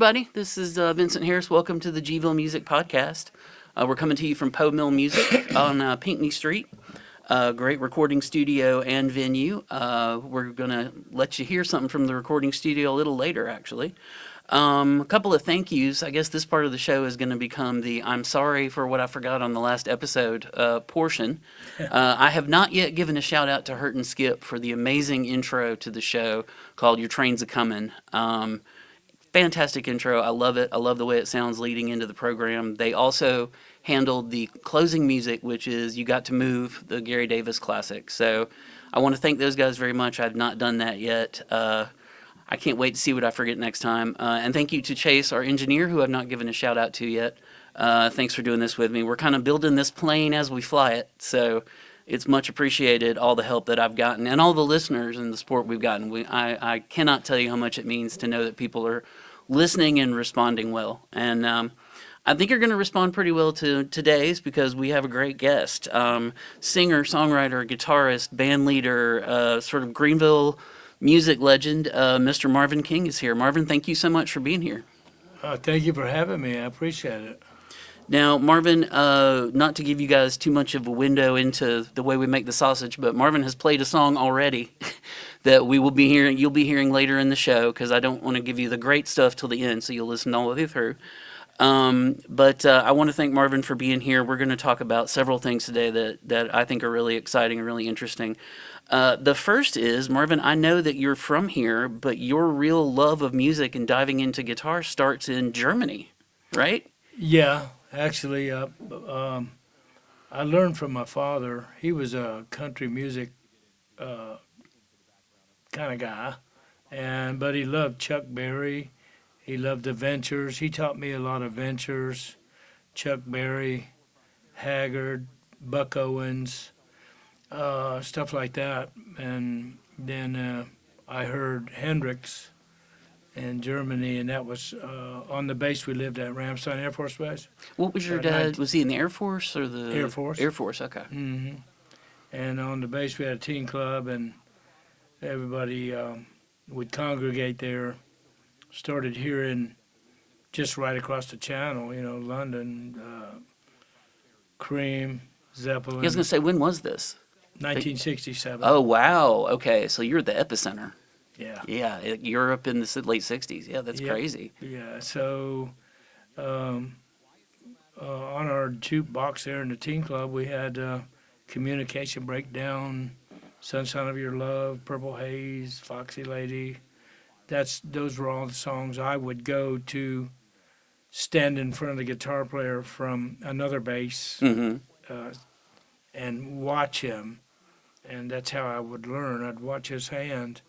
everybody. This is Vincent Harris. Welcome to the GVL Music Podcast. We're coming to you from Poe Mill Music on Pinckney Street. Great recording studio and venue. We're going to let you hear something from the recording studio a little later, actually. A couple of thank yous. I guess this part of the show is going to become the I'm sorry for what I forgot on the last episode portion. I have not yet given a shout out to Hurt and Skip for the amazing intro to the show called Your Train's A-Comin'. Fantastic intro. I love it. I love the way it sounds leading into the program. They also handled the closing music, which is You Got to Move, the Gary Davis classic. So I want to thank those guys very much. I've not done that yet. I can't wait to see what I forget next time. And thank you to Chase, our engineer, who I've not given a shout out to yet. Thanks for doing this with me. We're kind of building this plane as we fly it. So it's much appreciated, all the help that I've gotten and all the listeners and the support we've gotten. I cannot tell you how much it means to know that people are listening and responding well. And I think you're going to respond pretty well to today's because we have a great guest. Singer, songwriter, guitarist, band leader, sort of Greenville music legend, Mr. Marvin King is here. Marvin, thank you so much for being here. Thank you for having me. I appreciate it. Now, Marvin, not to give you guys too much of a window into the way we make the sausage, but Marvin has played a song already that you'll be hearing later in the show, because I don't want to give you the great stuff till the end, so you'll listen all the way through. But I want to thank Marvin for being here. We're going to talk about several things today that I think are really exciting and really interesting. The first is, Marvin, I know that you're from here, but your real love of music and diving into guitar starts in Germany, right? Yeah, actually, I learned from my father. He was a country music kind of guy, but he loved Chuck Berry. He loved the Ventures. He taught me a lot of Ventures, Chuck Berry, Haggard, Buck Owens, stuff like that. And then I heard Hendrix in Germany, and that was on the base we lived at, Ramstein Air Force Base. What was your dad? Was he in the Air Force or the Air Force? Air Force, okay. Mm-hmm. And on the base we had a teen club, and everybody would congregate there. Started hearing just right across the channel, London, Cream, Zeppelin. I was going to say, when was this? 1967. Oh, wow. Okay, so you're at the epicenter. Yeah. Yeah, Europe in the late 60s. Yeah, that's Yep. crazy. Yeah, so on our jukebox there in the teen club, we had Communication Breakdown, Sunshine of Your Love, Purple Haze, Foxy Lady. Those were all the songs I would go to stand in front of the guitar player from another bass and watch him. And that's how I would learn. I'd watch his hand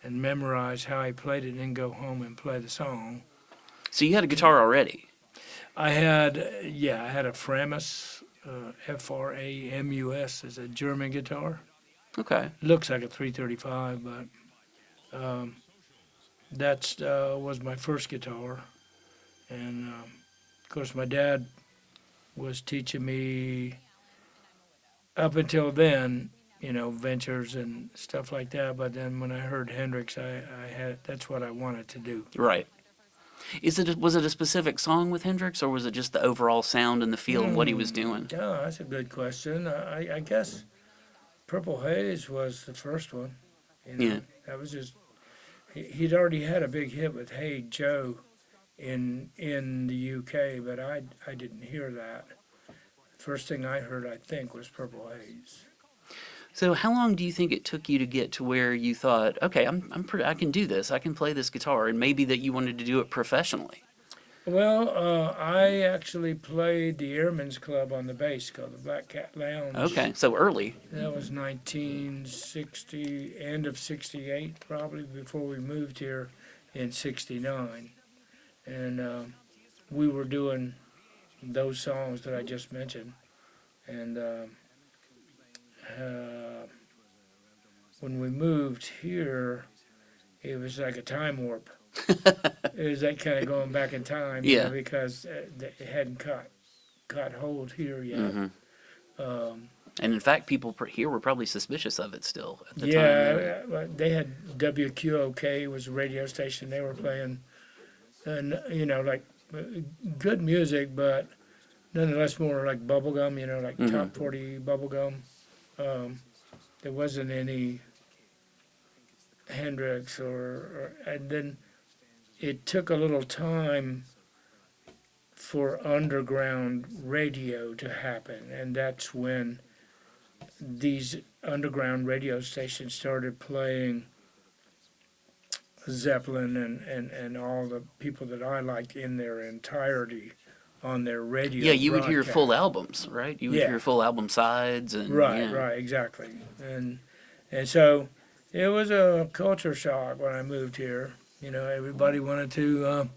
and memorize how he played it and then go home and play the song. So you had a guitar already? I had a Framus, Framus, is a German guitar. Okay. Looks like a 335, but that was my first guitar. And, of course, my dad was teaching me up until then, Ventures and stuff like that. But then when I heard Hendrix, that's what I wanted to do. Right. Was it a specific song with Hendrix, or was it just the overall sound and the feel of what he was doing? Yeah, that's a good question. I guess Purple Haze was the first one. Yeah. That was just, he'd already had a big hit with Hey Joe in the UK, but I didn't hear that. The first thing I heard, I think, was Purple Haze. So how long do you think it took you to get to where you thought, okay, I can do this, I can play this guitar, and maybe that you wanted to do it professionally? Well, I actually played the Airmen's Club on the bass called the Black Cat Lounge. Okay, so early. That was 1960, end of 68 probably, before we moved here in 69. And we were doing those songs that I just mentioned. And when we moved here, it was like a time warp. It was that kind of going back in time, Yeah. Because it hadn't caught hold here yet. Mm-hmm. And in fact, people here were probably suspicious of it still at the time. Yeah, they had WQOK was a radio station. They were playing and like good music, but nonetheless more like bubblegum, like Hmm. top 40 bubblegum. Um, there wasn't any Hendrix and then it took a little time for underground radio to happen, and that's when these underground radio stations started playing Zeppelin and all the people that I liked in their entirety on their Yeah, radio you would hear full broadcast. albums, right? You would Yeah, hear full album sides, and right, yeah. right, exactly. And so it was a culture shock when I moved here. Everybody wanted to,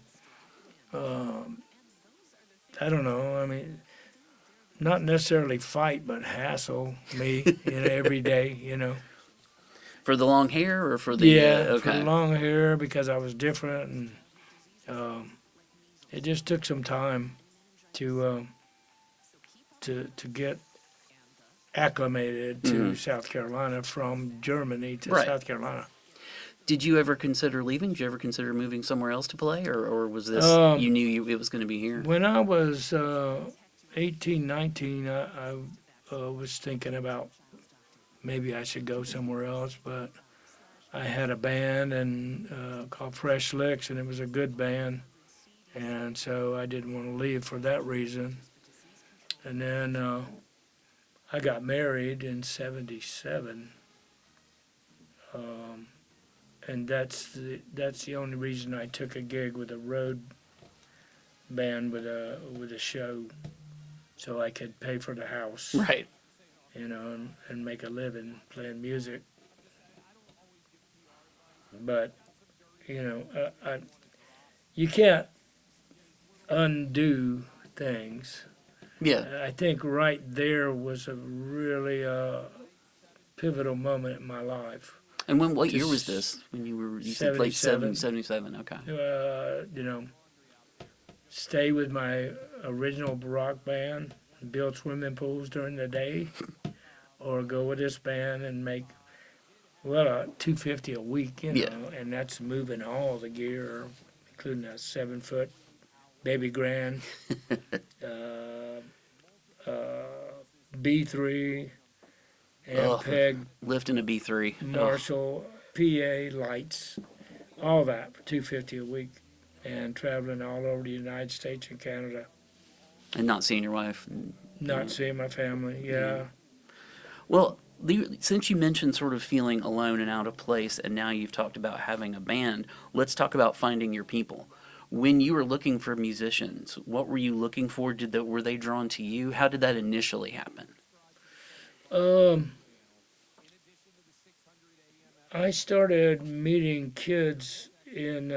I don't know, I mean, not necessarily fight, but hassle me, every day. For the long hair or for the Yeah, for the okay. long hair because I was different, and it just took some time to to get acclimated Hmm. to South Carolina from Germany to Right. South Carolina. Did you ever consider leaving? Did you ever consider moving somewhere else to play, or was this you Um, knew it was going to be here? when I was 18, 19, I was thinking about maybe I should go somewhere else, but I had a band and called Fresh Licks, and it was a good band, and so I didn't want to leave for that reason. And then I got married in '77, um, and that's the only reason I took a gig with a road band with a show, so I could pay for the house, Right. and make a living playing music. But you can't undo things. Yeah. I think right there was a really pivotal moment in my life. And what year was Just this? When you said late 70, 77, 77. Okay. Stay with my original rock band, build swimming pools during the day, or go with this band and make $250 a week, Yeah. and that's moving all the gear, including a 7-foot baby grand, uh, uh, B3, Oh, Ampeg, lifting a B3. Oh, Marshall, PA lights, all that for $250 a week, and traveling all over the United States and Canada. and not seeing your wife. Yeah. Not seeing my family, Yeah. yeah. Well, since you mentioned sort of feeling alone and out of place, and now you've talked about having a band, let's talk about finding your people. When you were looking for musicians, what were you looking for? Were they drawn to you? How did that initially happen? Um, I started meeting kids in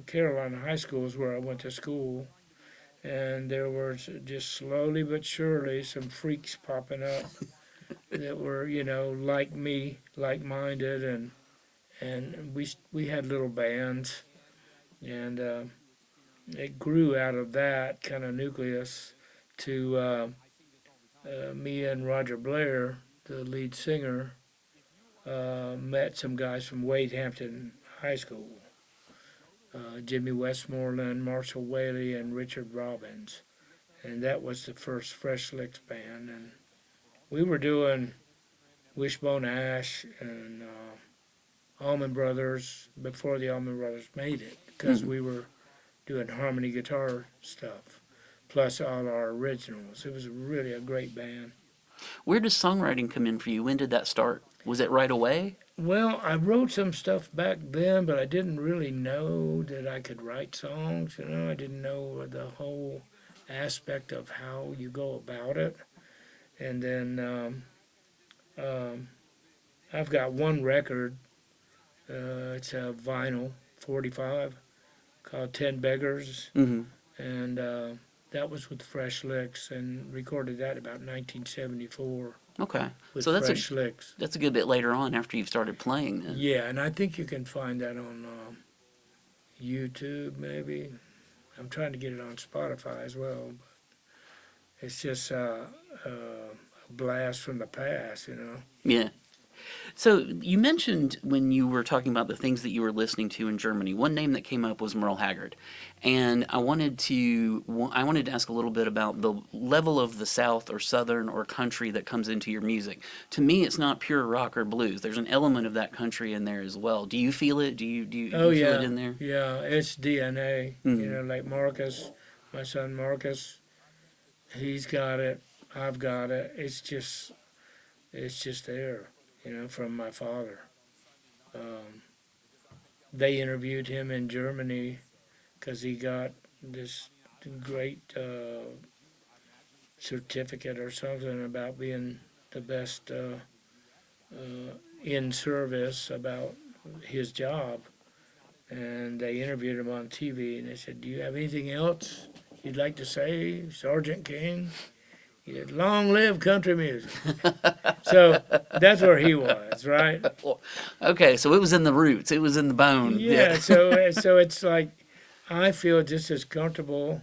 Carolina high schools where I went to school, and there was just slowly but surely some freaks popping up that were, like me, like-minded, and we had little bands, and it grew out of that kind of nucleus to me and Roger Blair, the lead singer, met some guys from Wade Hampton High School, Jimmy Westmoreland, Marshall Whaley, and Richard Robbins, and that was the first Fresh Licks band, and we were doing Wishbone Ash and Allman Brothers before the Allman Brothers made it, because Hmm. we were doing harmony guitar stuff, plus all our originals. It was really a great band. Where does songwriting come in for you? When did that start? Was it right away? Well, I wrote some stuff back then, but I didn't really know that I could write songs. I didn't know the whole aspect of how you go about it. And then um, I've got one record. It's a vinyl 45 called 10 Beggars. Hmm. And that was with Fresh Licks, and recorded that about 1974 Okay. with So Fresh Licks. that's a good bit later on after you've started playing then. Yeah, and I think you can find that on YouTube, maybe. I'm trying to get it on Spotify as well. But it's just a blast from the past. Yeah. So you mentioned when you were talking about the things that you were listening to in Germany, one name that came up was Merle Haggard, and I wanted to ask a little bit about the level of the South or Southern or country that comes into your music. To me, it's not pure rock or blues. There's an element of that country in there as well. Do you feel it? Do Oh you feel it yeah, in there? yeah. It's DNA. You Mm. know, like Marcus, my son Marcus, he's got it. I've got it. It's just there. You know, from my father. Um, they interviewed him in Germany because he got this great certificate or something about being the best in service about his job. And they interviewed him on TV, and they said, "Do you have anything else you'd like to say, Sergeant King?" He said, "Long live country music." So that's where he was, right? Okay, so it was in the roots. It was in the bone. Yeah. Yeah. So it's like I feel just as comfortable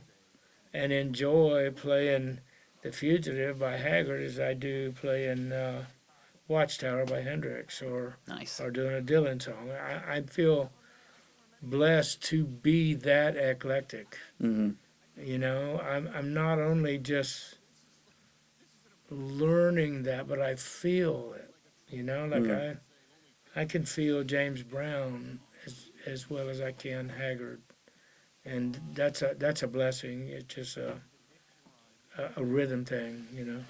and enjoy playing "The Fugitive" by Haggard as I do playing "Watchtower" by Hendrix Nice. or doing a Dylan song. I feel blessed to be that eclectic. Hmm. You know, I'm not only just learning that, but I feel it. You know, like Mm. I can feel James Brown as well as I can Haggard, and that's a blessing. It's just a rhythm thing. You know.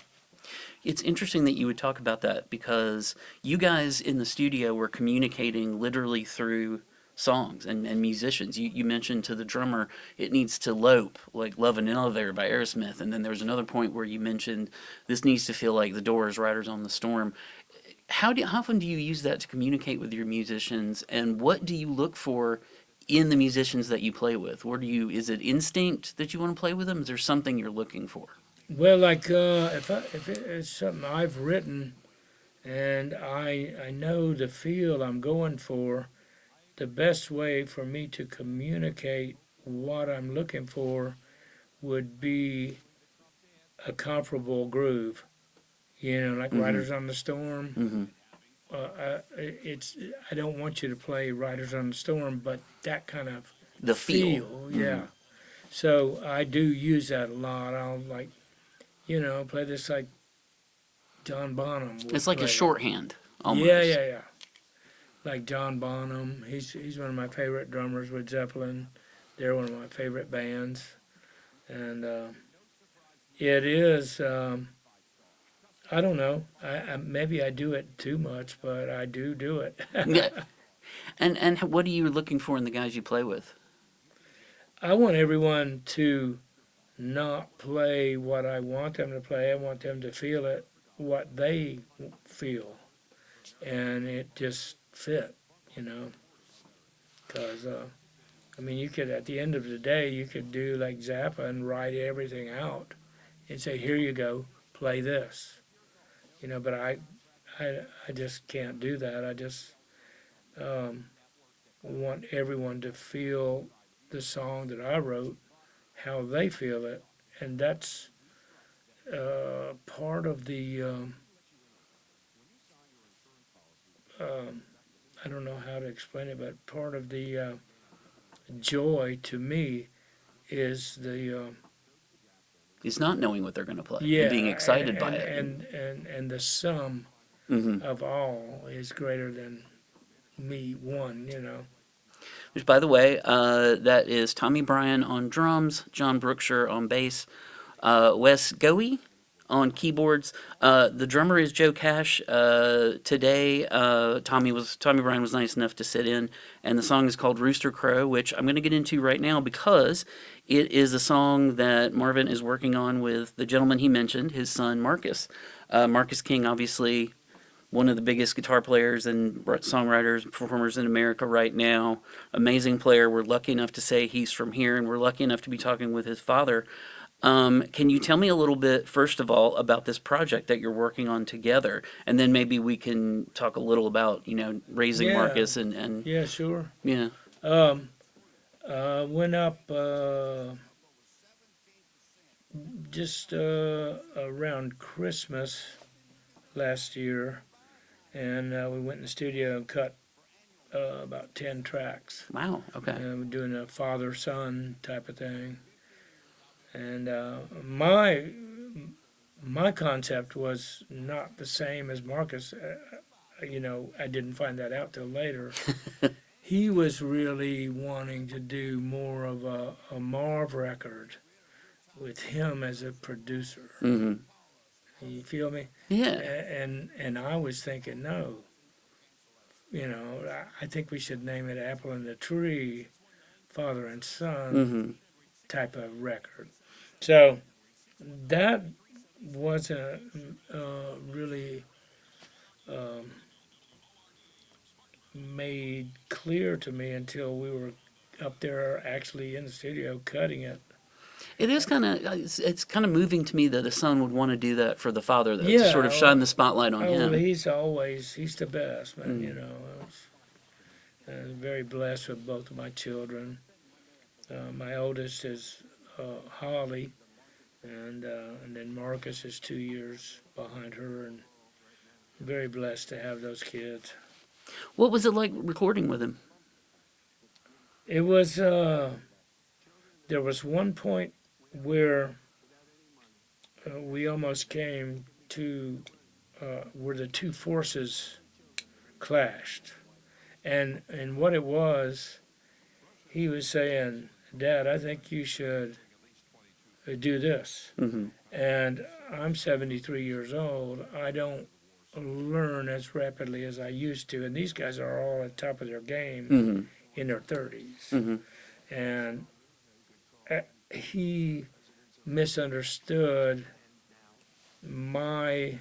It's interesting that you would talk about that because you guys in the studio were communicating literally through songs and musicians. You mentioned to the drummer, it needs to lope, like Love in an Elevator by Aerosmith. And then there was another point where you mentioned this needs to feel like The Doors, Riders on the Storm. How often do you use that to communicate with your musicians? And what do you look for in the musicians that you play with? Is it instinct that you want to play with them? Is there something you're looking for? Well, like if it's something I've written and I know the feel I'm going for, the best way for me to communicate what I'm looking for would be a comparable groove. You know, like Mm-hmm. Riders on the Storm. Mm-hmm. It's I don't want you to play Riders on the Storm, but that kind of The feel. feel, Mm-hmm. yeah. So I do use that a lot. I'll like, play this like John Bonham It's would like a play it. shorthand Yeah, almost. yeah, yeah. Like John Bonham. He's one of my favorite drummers with Zeppelin. They're one of my favorite bands, and it is. I don't know. Maybe I do it too much, but I do it. Yeah. And what are you looking for in the guys you play with? I want everyone to not play what I want them to play. I want them to feel it, what they feel, and it just fit, you know. Because I mean, you could at the end of the day, you could do like Zappa and write everything out and say, "Here you go, play this," you know. But I just can't do that. I just um, want everyone to feel the song that I wrote, how they feel it, and that's part of the um, I don't know how to explain it, but part of the joy to me is the It's not knowing what they're going to play and being yeah, excited by it. and the sum Hmm. of all is greater than me one. You know. Which, by the way, that is Tommy Bryan on drums, John Brookshire on bass, Wes Goey on keyboards. The drummer is Joe Cash. Today, Tommy Bryan was nice enough to sit in, and the song is called Rooster Crow, which I'm going to get into right now because it is a song that Marvin is working on with the gentleman he mentioned, his son Marcus. Marcus King, obviously one of the biggest guitar players and songwriters and performers in America right now. Amazing player. We're lucky enough to say he's from here, and we're lucky enough to be talking with his father. Can you tell me a little bit, first of all, about this project that you're working on together, and then maybe we can talk a little about raising Yeah. Marcus and Yeah. Sure. yeah. Um, went up just around Christmas last year, and we went in the studio and cut about 10 tracks. Wow. Okay. We're doing a father-son type of thing. And my concept was not the same as Marcus. I didn't find that out till later. He was really wanting to do more of a Marv record with him as a producer. Hmm. You feel me? Yeah. And I was thinking, no, I think we should name it Apple in the Tree, father and son Hmm. type of record. So that wasn't really um, made clear to me until we were up there actually in the studio cutting it. It is kind of it's kind of moving to me that a son would want to do that for the father, though, to sort Yeah, of shine the spotlight on well, him. he's the best, man. Mm. I was very blessed with both of my children. My oldest is Holly, and then Marcus is 2 years behind her, and very blessed to have those kids. What was it like recording with him? It was there was one point where we almost came to where the two forces clashed, and what it was, he was saying, "Dad, I think you should do this," Hmm. and I'm 73 years old. I don't learn as rapidly as I used to, and these guys are all at the top of their game Hmm. in their 30s, Hmm. and he misunderstood my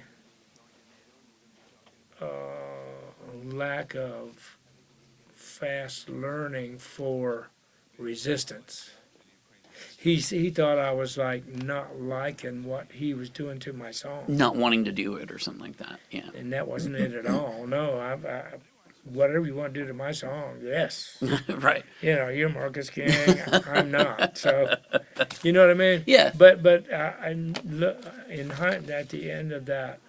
lack of fast learning for resistance. He thought I was like not liking what he was doing to my song, Not wanting to do it or something like that. Yeah. and that wasn't it at all. No, whatever you want to do to my song, yes. Right. You're Marcus King. I'm not. So, you know what I mean? Yeah. But I look at the end of that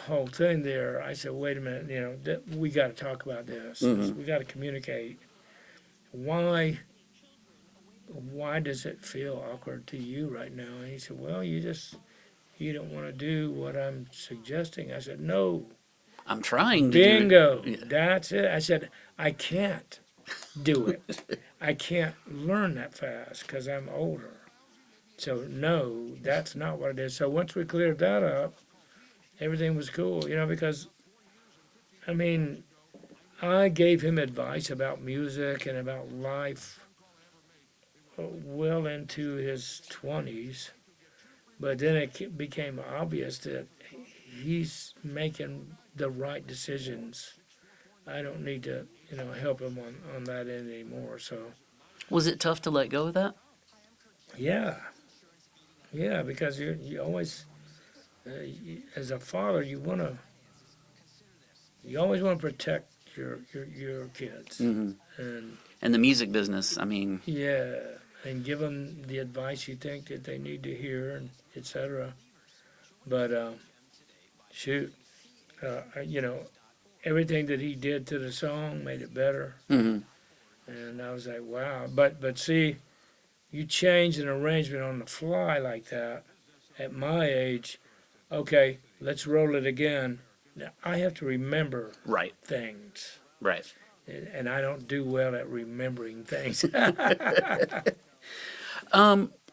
whole thing there, I said, wait a minute, we got to talk about this. Hmm. We got to communicate. Why does it feel awkward to you right now? And he said, well, you don't want to do what I'm suggesting. I said, no, I'm trying to bingo, do it. that's it. I said, I can't do it. I can't learn that fast because I'm older. So no, that's not what it is. So once we cleared that up, everything was cool, because I mean, I gave him advice about music and about life well into his 20s, but then it became obvious that he's making the right decisions. I don't need to, help him on that end anymore. So, Was it tough to let go of that? yeah, yeah, because you always, as a father, you always want to protect your kids, Hmm. and And the music business, I mean, yeah, and give them the advice you think that they need to hear, and etc. But shoot, everything that he did to the song made it better, hmm. and I was like, wow. But see, you change an arrangement on the fly like that at my age. Okay, let's roll it again. Now, I have to remember Right. things, Right. and I don't do well at remembering things.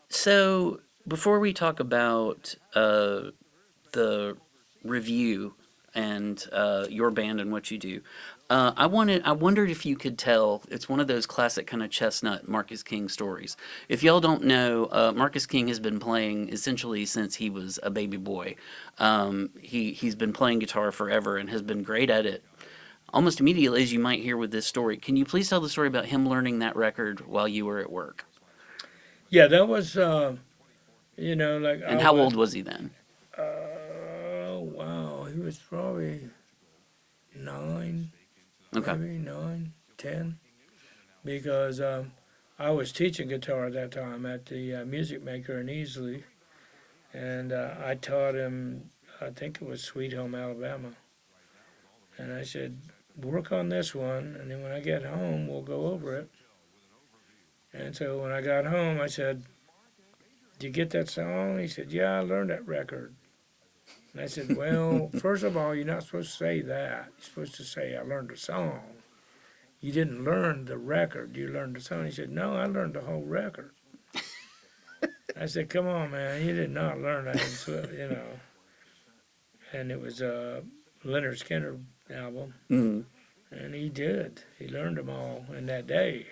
So before we talk about the review and your band and what you do, I wondered if you could tell. It's one of those classic kind of chestnut Marcus King stories. If y'all don't know, Marcus King has been playing essentially since he was a baby boy. He's been playing guitar forever and has been great at it. Almost immediately, as you might hear with this story, can you please tell the story about him learning that record while you were at work? Yeah, that was, like And I how was. old was he then? Wow, he was probably 9, Okay. maybe 9, 10, because I was teaching guitar at that time at the Music Maker in Easley, and I taught him. I think it was Sweet Home Alabama, And I said, work on this one, and then when I get home, we'll go over it. And so when I got home, I said, did you get that song? He said, yeah, I learned that record. And I said, well, first of all, you're not supposed to say that. You're supposed to say, I learned a song. You didn't learn the record, you learned the song. He said, no, I learned the whole record. I said, come on, man, you did not learn that. So, you know. And it was a Leonard Skinner album, Mm. and he did. He learned them all in that day.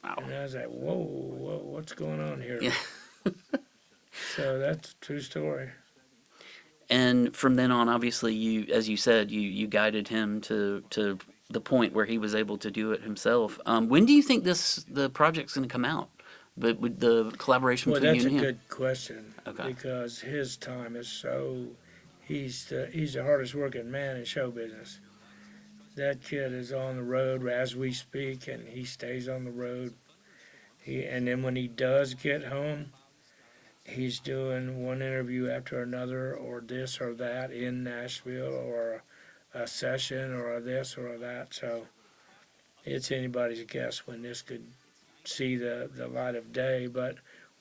Wow. And I was like, whoa, what's going on here? Yeah. So that's a true story. And from then on, obviously, you, as you said, you guided him to the point where he was able to do it himself. When do you think the project's going to come out? But with the collaboration Well, between that's you a and him. good question Okay. because his time is so. He's the hardest working man in show business. That kid is on the road as we speak, and he stays on the road. And then when he does get home, he's doing one interview after another, or this or that in Nashville, or a session, or a this or a that. So it's anybody's guess when this could see the light of day. But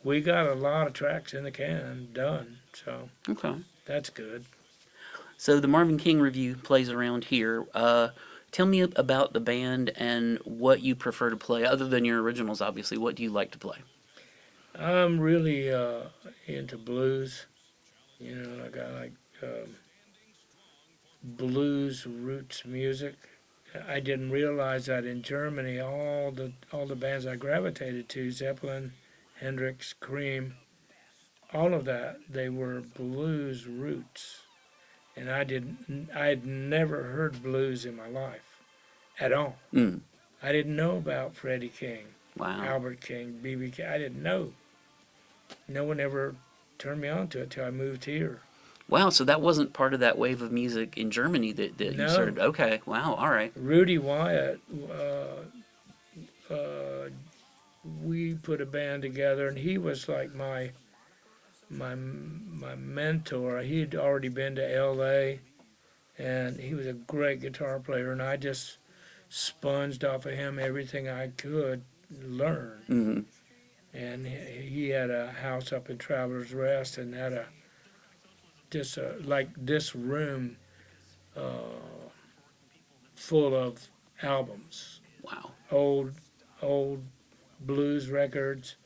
we got a lot of tracks in the can done, so Okay. that's good. So the Marvin King review plays around here. Tell me about the band and what you prefer to play, other than your originals, obviously. What do you like to play? I'm really into blues. You know, like I like blues roots music. I didn't realize that in Germany, all the bands I gravitated to, Zeppelin, Hendrix, Cream, all of that, they were blues roots. And I had never heard blues in my life at all. Mm. I didn't know about Freddie King, Wow. Albert King, B.B. King. I didn't know. No one ever turned me on to it till I moved here. Wow, so that wasn't part of that wave of music in Germany that you No, started. Okay, wow, all right. Rudy Wyatt, we put a band together, and he was like my mentor. He had already been to L.A., and he was a great guitar player, and I just sponged off of him everything I could learn. Mm-hmm. And he had a house up in Travelers Rest, and had like this room uh, full of albums, Wow. old blues records.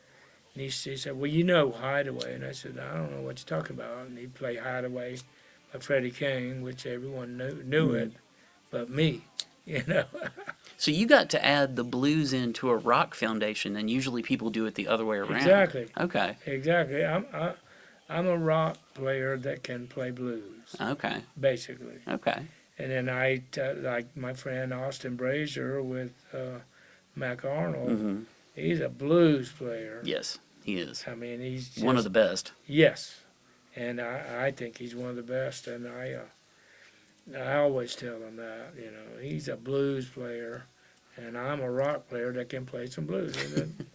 And he said, well, you know Hideaway. And I said, I don't know what you're talking about. And he'd play Hideaway by Freddie King, which everyone knew Mm. it, but me, you know. So you got to add the blues into a rock foundation, and usually people do it the other way around. Exactly, Okay. exactly. I'm a rock player that can play blues, Okay. basically. Okay. And then like my friend Austin Brazier with Mac Arnold, Mm-hmm. he's a blues player. Yes, he is. I mean, he's just, One of the best. yes. And I think he's one of the best, and I always tell him that, you know, he's a blues player, and I'm a rock player that can play some blues. And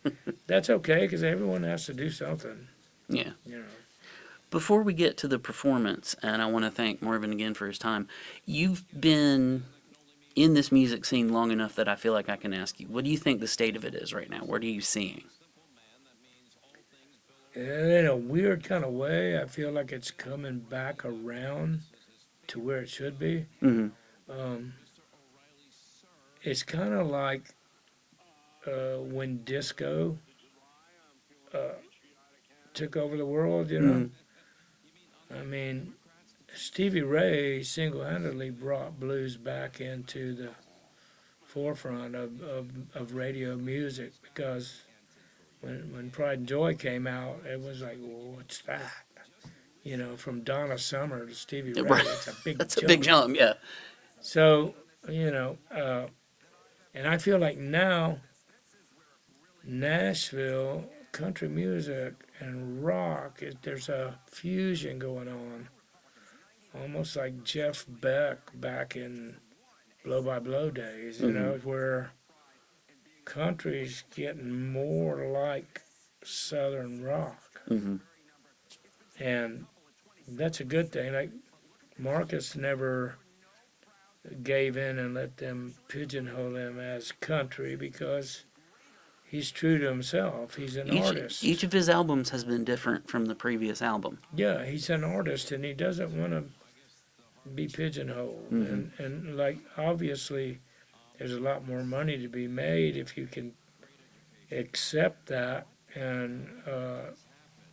that's okay, because everyone has to do something, Yeah. you know. Before we get to the performance, and I want to thank Marvin again for his time, you've been in this music scene long enough that I feel like I can ask you, what do you think the state of it is right now? What are you seeing? In a weird kind of way, I feel like it's coming back around to where it should be. Mm-hmm. Um, it's kind of like when disco uh, took over the world, you know. I mean, Stevie Ray single-handedly brought blues back into the forefront of radio music, because when Pride and Joy came out, it was like, well, what's that? You know, from Donna Summer to Stevie Ray, Right. it's a big That's jump. a big jump, yeah. So, you know, and I feel like now Nashville country music and rock, there's a fusion going on, almost like Jeff Beck back in Blow by Blow days, you know, where country's getting more like Southern rock. Mm-hmm. And that's a good thing. Like, Marcus never gave in and let them pigeonhole him as country because he's true to himself. He's an artist. Each of his albums has been different from the previous album. Yeah, he's an artist, and he doesn't want to be pigeonholed. Mm-hmm. And like, obviously, there's a lot more money to be made if you can accept that, and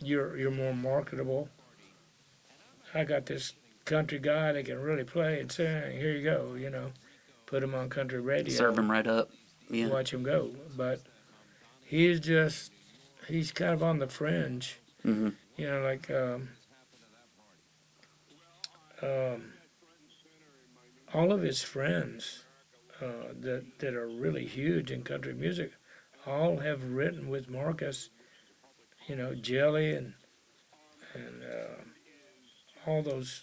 you're more marketable. I got this country guy that can really play and sing. Here you go, put him on country radio. Serve him right up. Yeah. Watch him go. But he's kind of on the fringe. Mm-hmm. Like all of his friends that are really huge in country music all have written with Marcus, Jelly and all those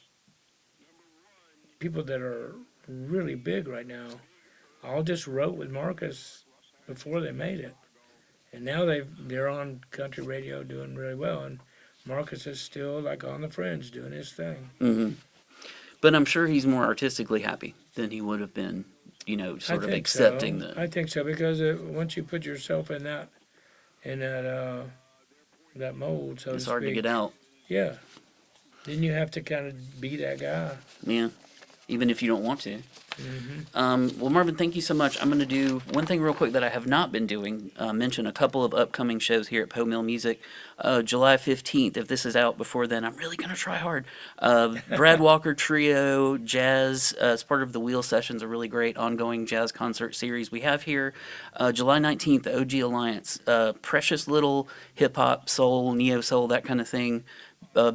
people that are really big right now all just wrote with Marcus before they made it. And now they're on country radio doing really well, and Marcus is still like on the fringe doing his thing. Mm-hmm. But I'm sure he's more artistically happy than he would have been, sort of accepting so. the. I think so, because once you put yourself in that mold, so It's to hard to speak, get out. Yeah. Then you have to kind of be that guy. Yeah, even if you don't want to. Mm-hmm. Well, Marvin, thank you so much. I'm going to do one thing real quick that I have not been doing. Mention a couple of upcoming shows here at Poe Mill Music. July 15th, if this is out before then, I'm really going to try hard. Brad Walker Trio Jazz, as part of the Wheel Sessions, a really great ongoing jazz concert series we have here. July 19th, the OG Alliance, precious little hip-hop, soul, neo-soul, that kind of thing.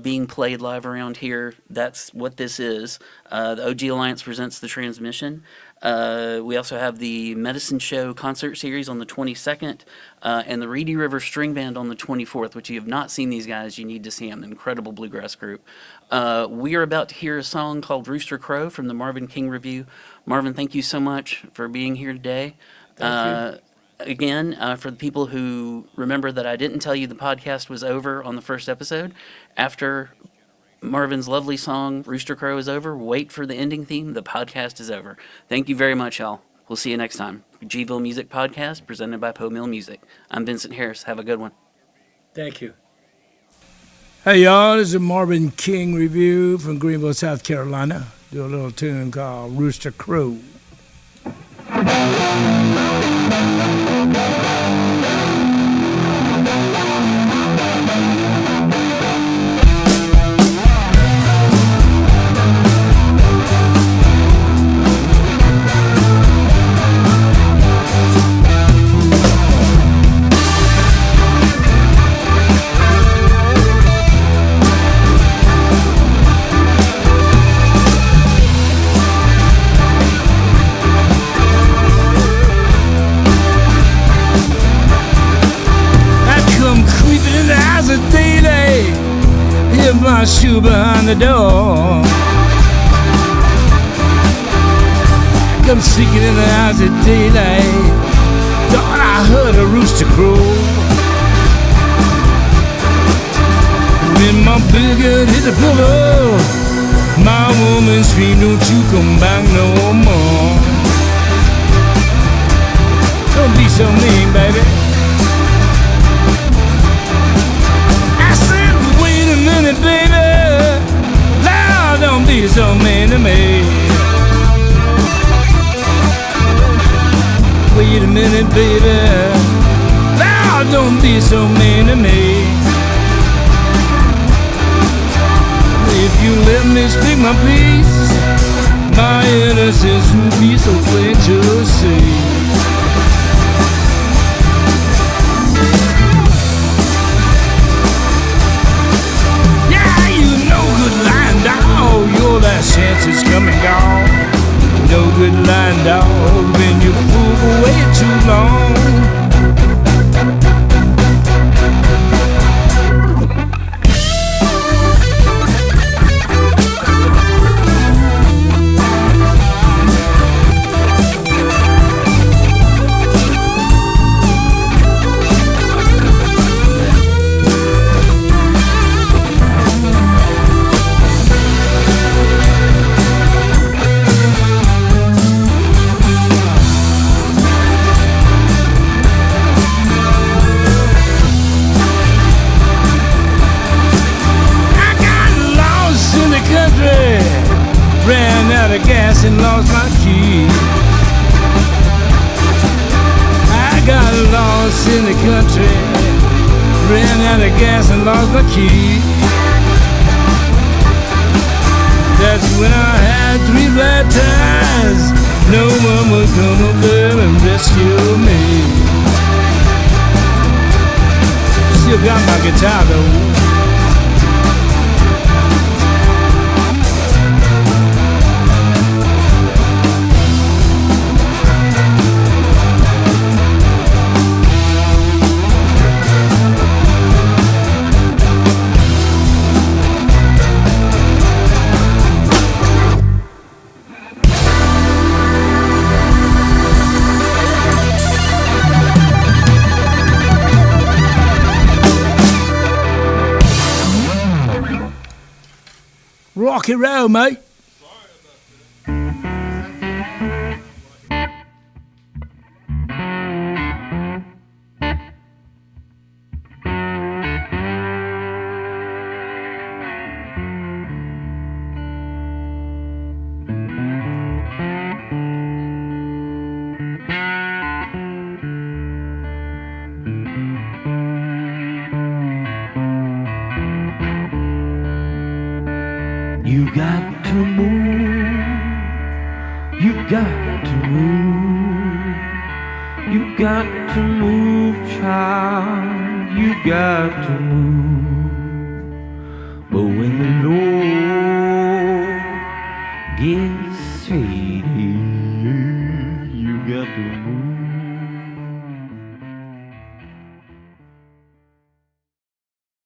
Being played live around here. That's what this is. The OG Alliance presents The Transmission. We also have the Medicine Show concert series on the 22nd, and the Reedy River String Band on the 24th, which you have not seen these guys, you need to see them. Incredible bluegrass group. We are about to hear a song called Rooster Crow from the Marvin King Review. Marvin, thank you so much for being here today. Thank you. Again, for the people who remember that I didn't tell you the podcast was over on the first episode, after Marvin's lovely song, Rooster Crow, is over, wait for the ending theme. The podcast is over. Thank you very much, y'all. We'll see you next time. GVL Music Podcast, presented by Poe Mill Music. I'm Vincent Harris. Have a good one. Thank you. Hey, y'all. This is a Marvin King review from Greenville, South Carolina. Do a little tune called Rooster Crow. My shoe behind the door. Come sneaking in the house at daylight. Thought I heard a rooster crow. When my bigger hit the pillow, my woman screamed, "Don't you come back no more." Don't be so mean, baby. Minute, baby, now don't be so mean to me. Wait a minute, baby, now don't be so mean to me. If you let me speak my piece, my innocence will be so plain to see. Your last chance is come and gone. No good lying dog when you fool away too long. out of gas and lost my key. I got lost in the country, ran out of gas and lost my key. That's when I had 3 flat tires. No one was gonna come and rescue me. Still got my guitar though. Rocky road, mate. You got to move, you got to move, you got to move, child, you got to move. But when the Lord gets ready